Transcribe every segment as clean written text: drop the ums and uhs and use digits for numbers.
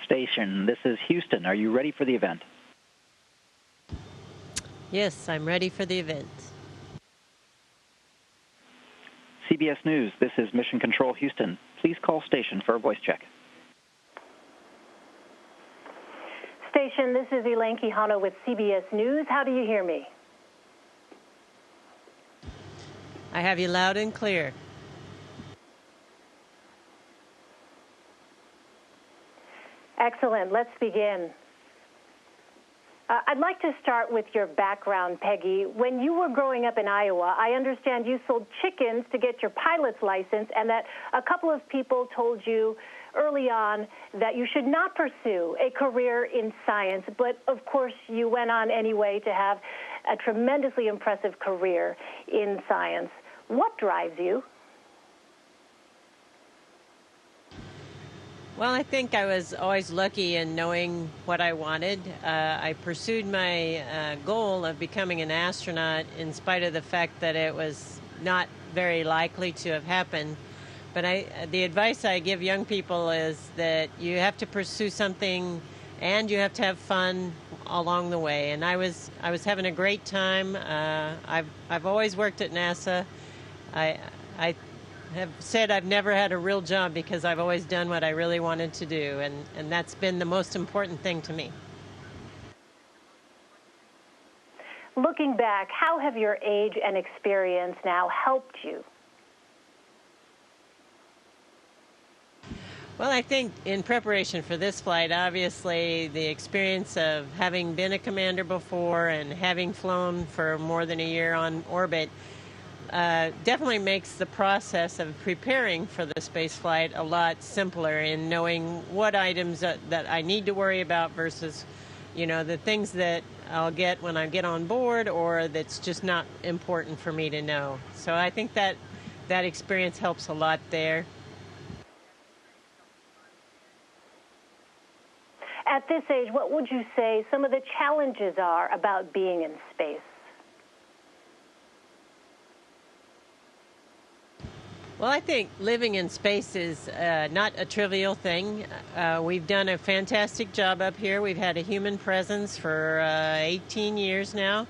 Station, this is Houston. Are you ready for the event? Yes, I'm ready for the event. CBS News, this is Mission Control Houston. Please call station for a voice check. Station, this is Elaine Quijano with CBS News. How do you hear me? I have you loud and clear. Excellent. Let's begin. I'd like to start with your background, Peggy. When you were growing up in Iowa, I understand you sold chickens to get your pilot's license, and that a couple of people told you early on that you should not pursue a career in science. But, of course, you went on anyway to have a tremendously impressive career in science. What drives you? Well, I think I was always lucky in knowing what I wanted. I pursued my goal of becoming an astronaut in spite of the fact that it was not very likely to have happened. But the advice I give young people is that you have to pursue something and you have to have fun along the way. And I was having a great time. I've always worked at NASA. I have said I've never had a real job because I've always done what I really wanted to do, and that's been the most important thing to me. Looking back, how have your age and experience now helped you? Well, I think in preparation for this flight, obviously the experience of having been a commander before and having flown for more than a year on orbit definitely makes the process of preparing for the space flight a lot simpler in knowing what items that I need to worry about versus, the things that I'll get when I get on board or that's just not important for me to know. So I think that experience helps a lot there. At this age, what would you say some of the challenges are about being in space? Well, I think living in space is not a trivial thing. We've done a fantastic job up here. We've had a human presence for 18 years now,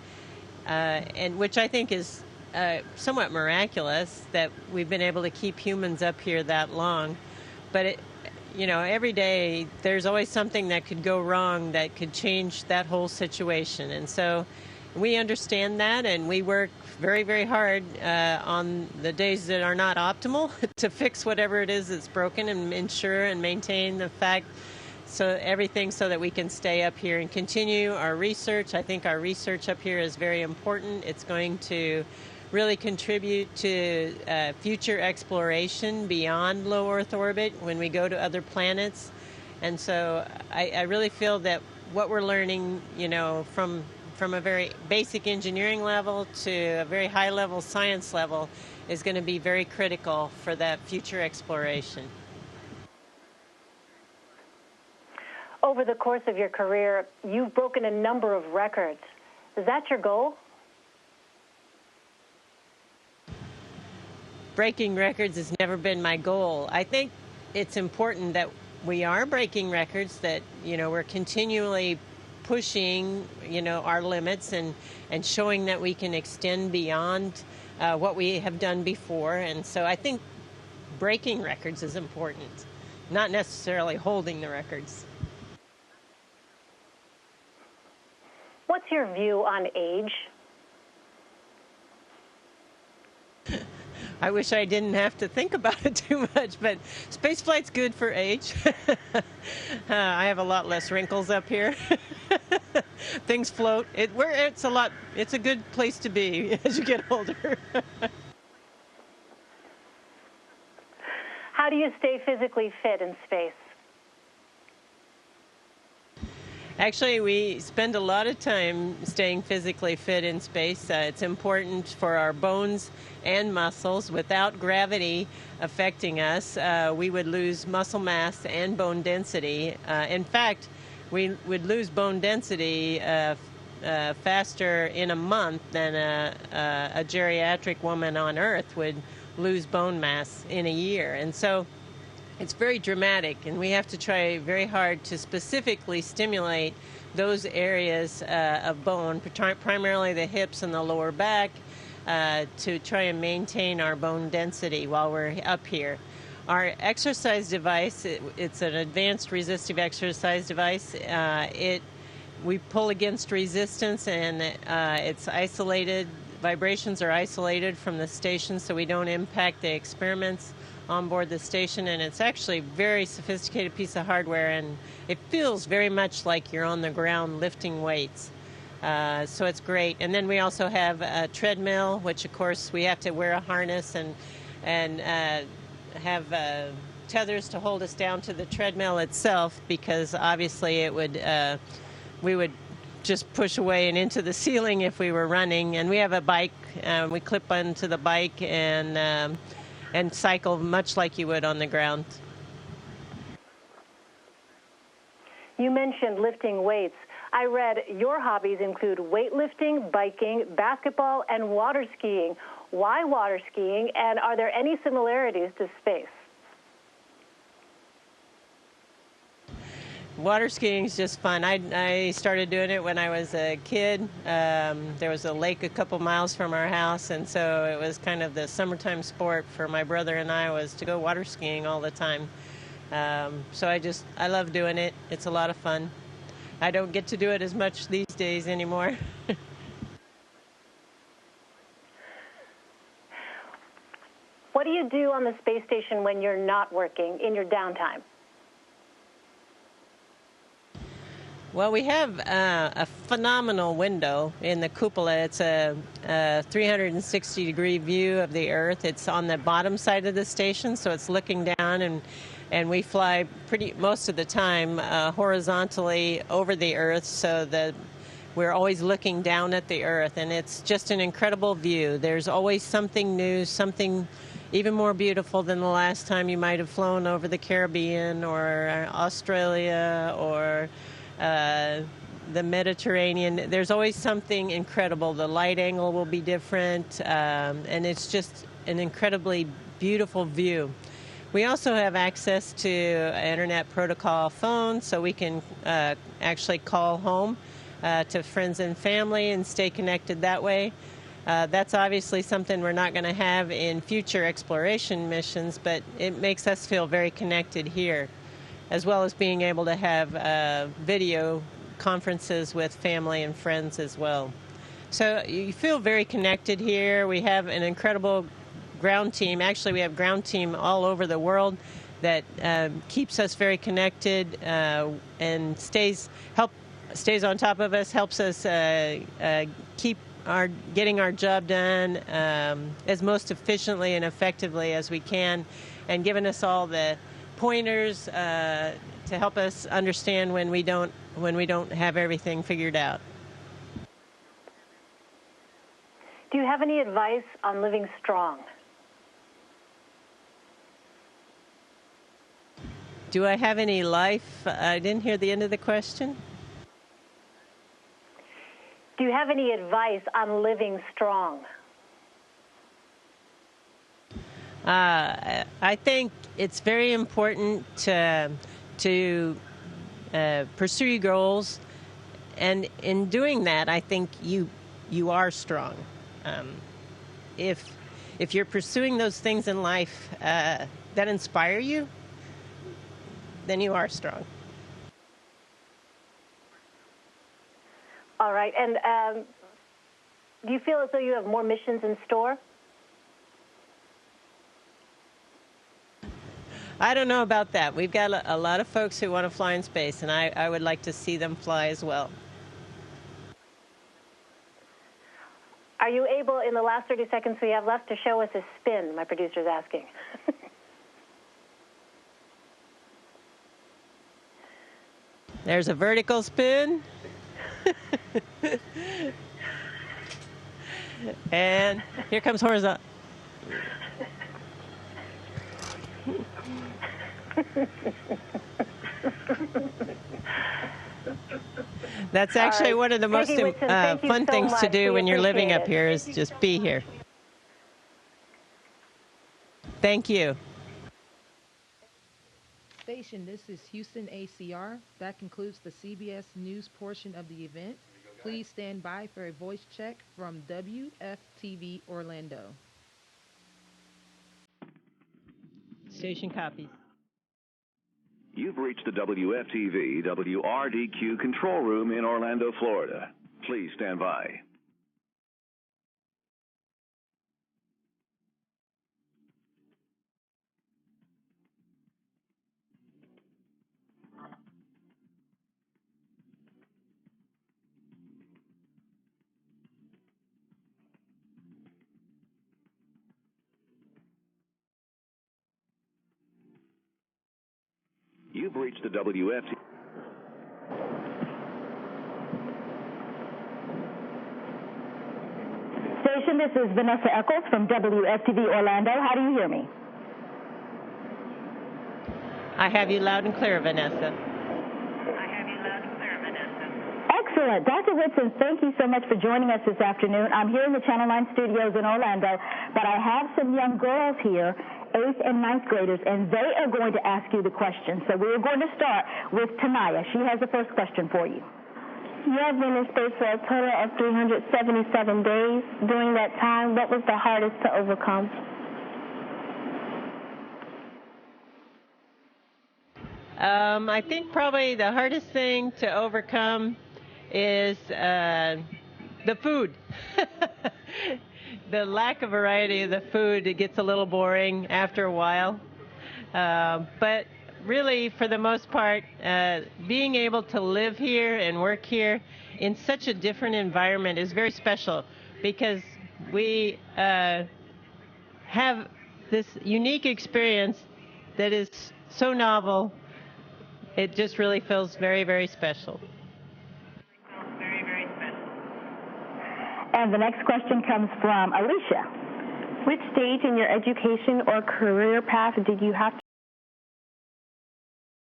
and which I think is somewhat miraculous that we've been able to keep humans up here that long. But, every day there's always something that could go wrong that could change that whole situation. And so we understand that, and we work very, very hard on the days that are not optimal to fix whatever it is that's broken and ensure and maintain the fact, everything so that we can stay up here and continue our research. I think our research up here is very important. It's going to really contribute to future exploration beyond low Earth orbit when we go to other planets. And so I really feel that what we're learning, from a very basic engineering level to a very high-level science level is going to be very critical for that future exploration. Over the course of your career, you've broken a number of records. Is that your goal? Breaking records has never been my goal. I think it's important that we are breaking records, that, we're continually pushing, our limits and showing that we can extend beyond what we have done before. And so I think breaking records is important, not necessarily holding the records. What's your view on age? I wish I didn't have to think about it too much, but spaceflight's good for age. I have a lot less wrinkles up here. Things float. It's a good place to be as you get older. How do you stay physically fit in space? Actually, we spend a lot of time staying physically fit in space. It's important for our bones and muscles. Without gravity affecting us, we would lose muscle mass and bone density. In fact, we would lose bone density faster in a month than a geriatric woman on Earth would lose bone mass in a year. And so it's very dramatic, and we have to try very hard to specifically stimulate those areas of bone, primarily the hips and the lower back, to try and maintain our bone density while we're up here. Our exercise device, it's an advanced resistive exercise device. We pull against resistance, and it's isolated. Vibrations are isolated from the station so we don't impact the experiments on board the station, and it's actually a very sophisticated piece of hardware, and it feels very much like you're on the ground lifting weights. So it's great. And then we also have a treadmill, which of course we have to wear a harness and have tethers to hold us down to the treadmill itself, because obviously it would we would just push away and into the ceiling if we were running. And we have a bike. We clip onto the bike and cycle much like you would on the ground. You mentioned lifting weights. I read your hobbies include weightlifting, biking, basketball, and water skiing. Why water skiing, and are there any similarities to space? Water skiing is just fun. I started doing it when I was a kid. There was a lake a couple miles from our house, and so it was kind of the summertime sport for my brother and I, was to go water skiing all the time. So I love doing it. It's a lot of fun. I don't get to do it as much these days anymore. What do you do on the space station when you're not working, in your downtime? Well, we have a phenomenal window in the cupola. It's a 360-degree view of the Earth. It's on the bottom side of the station, so it's looking down, and we fly most of the time horizontally over the Earth, so that we're always looking down at the Earth, and it's just an incredible view. There's always something new, something even more beautiful than the last time you might have flown over the Caribbean or Australia or the Mediterranean. There's always something incredible. The light angle will be different, and it's just an incredibly beautiful view. We also have access to an internet protocol phone, so we can actually call home to friends and family and stay connected that way. That's obviously something we're not going to have in future exploration missions, but it makes us feel very connected here, as well as being able to have video conferences with family and friends as well. So you feel very connected here. We have an incredible ground team. Actually, we have ground team all over the world that keeps us very connected and stays on top of us, helps us keep getting our job done as most efficiently and effectively as we can, and giving us all the pointers to help us understand when we don't have everything figured out. Do you have any advice on living strong? Do I have any life? I didn't hear the end of the question. Do you have any advice on living strong? I think it's very important to pursue your goals, and in doing that, I think you are strong. If you're pursuing those things in life that inspire you, then you are strong. All right. And do you feel as though you have more missions in store? I don't know about that. We've got a lot of folks who want to fly in space, and I would like to see them fly as well. Are you able, in the last 30 seconds we have left, to show us a spin? My producer's asking. There's a vertical spin. And here comes horizontal. That's actually one of the most Peggy Whitson, fun things to do when you're living up it. here, is just be here. Thank you. Station, this is Houston ACR. That concludes the CBS News portion of the event. Please stand by for a voice check from WFTV Orlando. Station copies. You've reached the WFTV WRDQ control room in Orlando, Florida. Please stand by. You've reached the WFTV. Station, this is Vanessa Eccles from WFTV Orlando. How do you hear me? I have you loud and clear, Vanessa. Excellent. Dr. Whitson, thank you so much for joining us this afternoon. I'm here in the Channel 9 studios in Orlando, but I have some young girls here, 8th and 9th graders, and they are going to ask you the questions. So we're going to start with Tanaya. She has the first question for you. You have been in space for a total of 377 days. During that time, what was the hardest to overcome? I think probably the hardest thing to overcome is the food. The lack of variety of the food, it gets a little boring after a while. But really, for the most part, being able to live here and work here in such a different environment is very special because we have this unique experience that is so novel. It just really feels very, very special. And the next question comes from Alicia. Which stage in your education or career path did you have to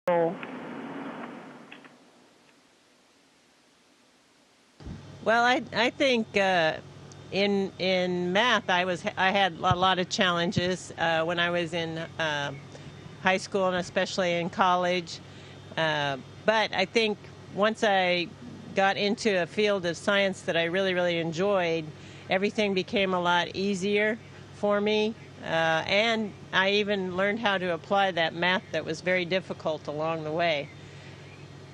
go? Well, I think in math I had a lot of challenges when I was in high school and especially in college. But I think once I got into a field of science that I really, really enjoyed, everything became a lot easier for me. And I even learned how to apply that math that was very difficult along the way.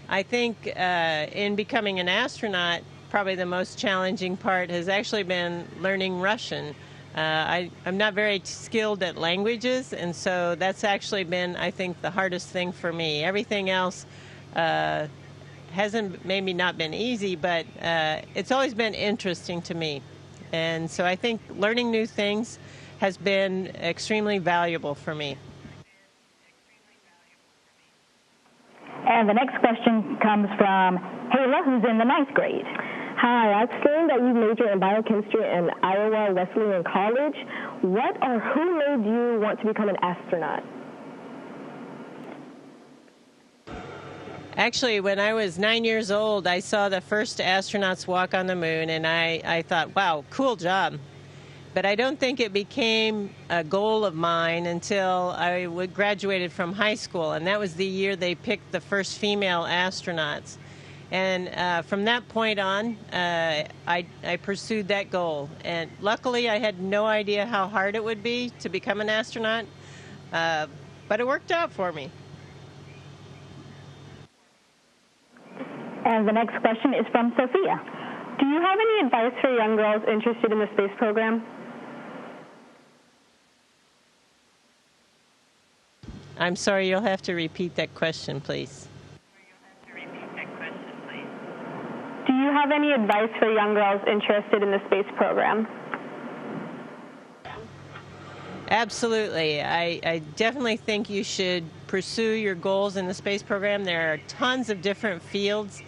I think in becoming an astronaut, probably the most challenging part has actually been learning Russian. I'm not very skilled at languages, and so that's actually been, I think, the hardest thing for me. Everything else hasn't maybe not been easy, but it's always been interesting to me. And so I think learning new things has been extremely valuable for me. And the next question comes from Hayla, who's in the 9th grade. Hi, I've seen that you major in biochemistry in Iowa Wesleyan College. What or who made you want to become an astronaut? Actually, when I was 9 years old, I saw the first astronauts walk on the moon, and I thought, wow, cool job. But I don't think it became a goal of mine until I graduated from high school, and that was the year they picked the first female astronauts. And from that point on, I pursued that goal. And luckily, I had no idea how hard it would be to become an astronaut, but it worked out for me. And the next question is from Sophia. Do you have any advice for young girls interested in the space program? I'm sorry, you'll have to repeat that question, please. Do you have any advice for young girls interested in the space program? Absolutely. I definitely think you should pursue your goals in the space program. There are tons of different fields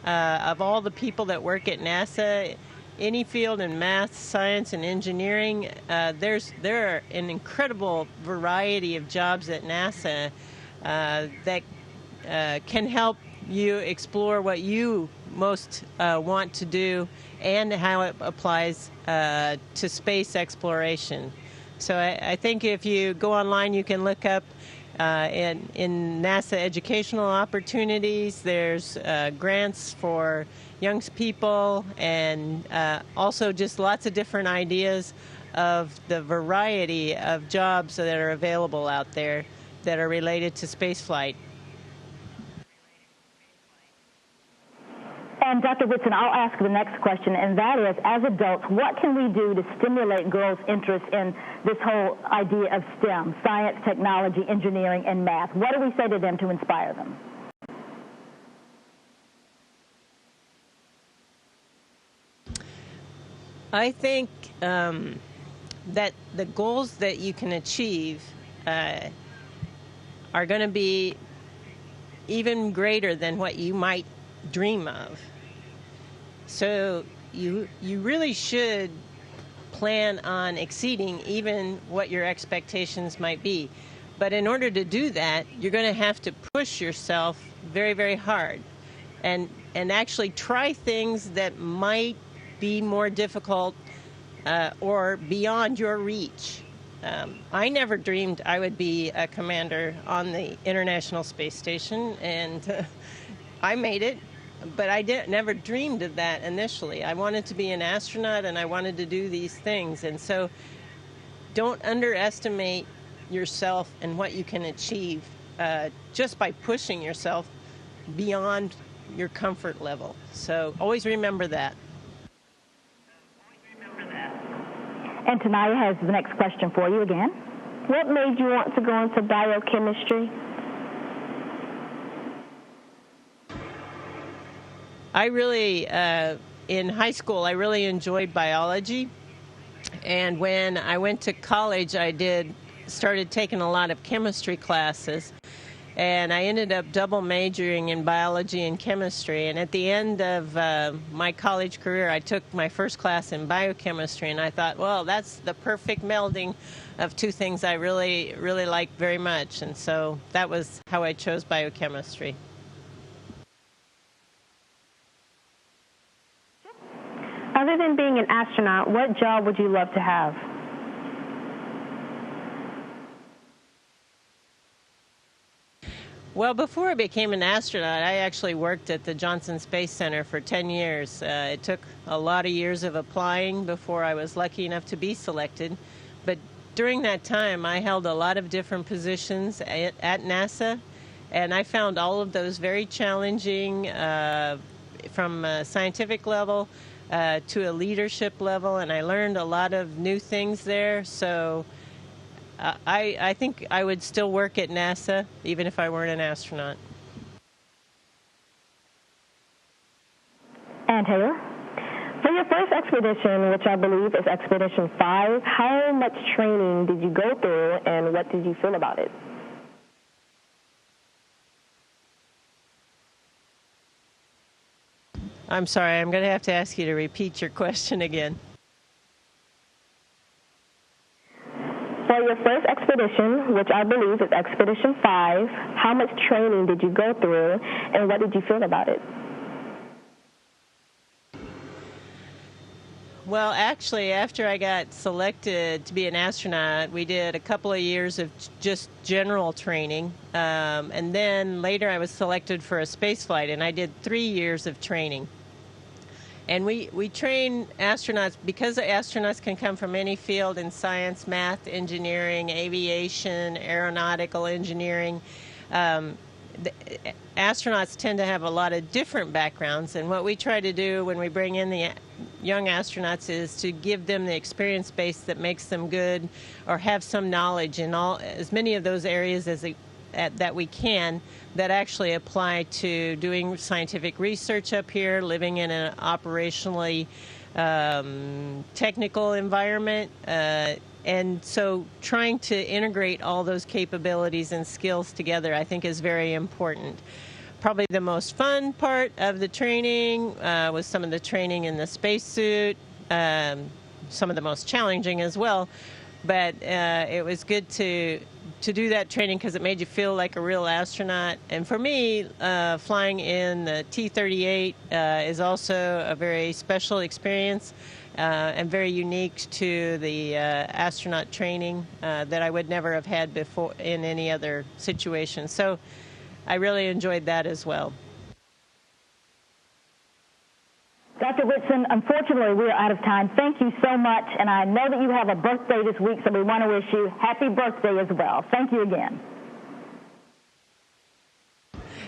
of all the people that work at NASA. Any field in math, science, and engineering, there are an incredible variety of jobs at NASA that can help you explore what you most want to do and how it applies to space exploration. So I think if you go online, you can look up in NASA educational opportunities. There's grants for young people, and also just lots of different ideas of the variety of jobs that are available out there that are related to spaceflight. And Dr. Whitson, I'll ask the next question, and that is, as adults, what can we do to stimulate girls' interest in this whole idea of STEM, science, technology, engineering, and math? What do we say to them to inspire them? I think that the goals that you can achieve are going to be even greater than what you might dream of. So you really should plan on exceeding even what your expectations might be. But in order to do that, you're going to have to push yourself very, very hard and actually try things that might be more difficult or beyond your reach. I never dreamed I would be a commander on the International Space Station, and I made it, but I never dreamed of that initially. I wanted to be an astronaut, and I wanted to do these things. And so don't underestimate yourself and what you can achieve just by pushing yourself beyond your comfort level. So always remember that. And Tanaya has the next question for you again. What made you want to go into biochemistry? I really, in high school, I really enjoyed biology. And when I went to college, I started taking a lot of chemistry classes. And I ended up double majoring in biology and chemistry. And at the end of my college career, I took my first class in biochemistry. And I thought, well, that's the perfect melding of two things I really, really like very much. And so that was how I chose biochemistry. Other than being an astronaut, what job would you love to have? Well, before I became an astronaut, I actually worked at the Johnson Space Center for 10 years. It took a lot of years of applying before I was lucky enough to be selected. But during that time, I held a lot of different positions at NASA, and I found all of those very challenging from a scientific level to a leadership level, and I learned a lot of new things there. So I think I would still work at NASA, even if I weren't an astronaut. And Taylor? For your first expedition, which I believe is Expedition 5, how much training did you go through, and what did you feel about it? I'm sorry, I'm going to have to ask you to repeat your question again. For your first expedition, which I believe is Expedition 5, how much training did you go through, and what did you feel about it? Well, actually, after I got selected to be an astronaut, we did a couple of years of just general training. And then later I was selected for a space flight, and I did 3 years of training. And we train astronauts because astronauts can come from any field in science, math, engineering, aviation, aeronautical engineering. Astronauts tend to have a lot of different backgrounds, and what we try to do when we bring in the young astronauts is to give them the experience base that makes them good or have some knowledge in as many of those areas that we can that actually apply to doing scientific research up here, living in an operationally technical environment. And so trying to integrate all those capabilities and skills together, I think, is very important. Probably the most fun part of the training was some of the training in the spacesuit, some of the most challenging as well. But it was good to to do that training because it made you feel like a real astronaut. And for me, flying in the T-38 is also a very special experience and very unique to the astronaut training that I would never have had before in any other situation. So I really enjoyed that as well. Dr. Whitson, unfortunately, we're out of time. Thank you so much, and I know that you have a birthday this week, so we want to wish you happy birthday as well. Thank you again.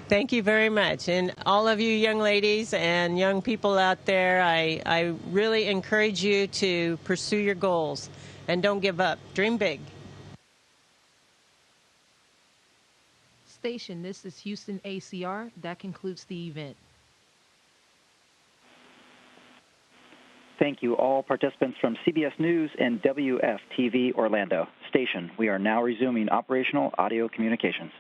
Thank you very much. And all of you young ladies and young people out there, I really encourage you to pursue your goals and don't give up. Dream big. Station, this is Houston ACR. That concludes the event. Thank you, all participants from CBS News and WFTV Orlando. Station, we are now resuming operational audio communications.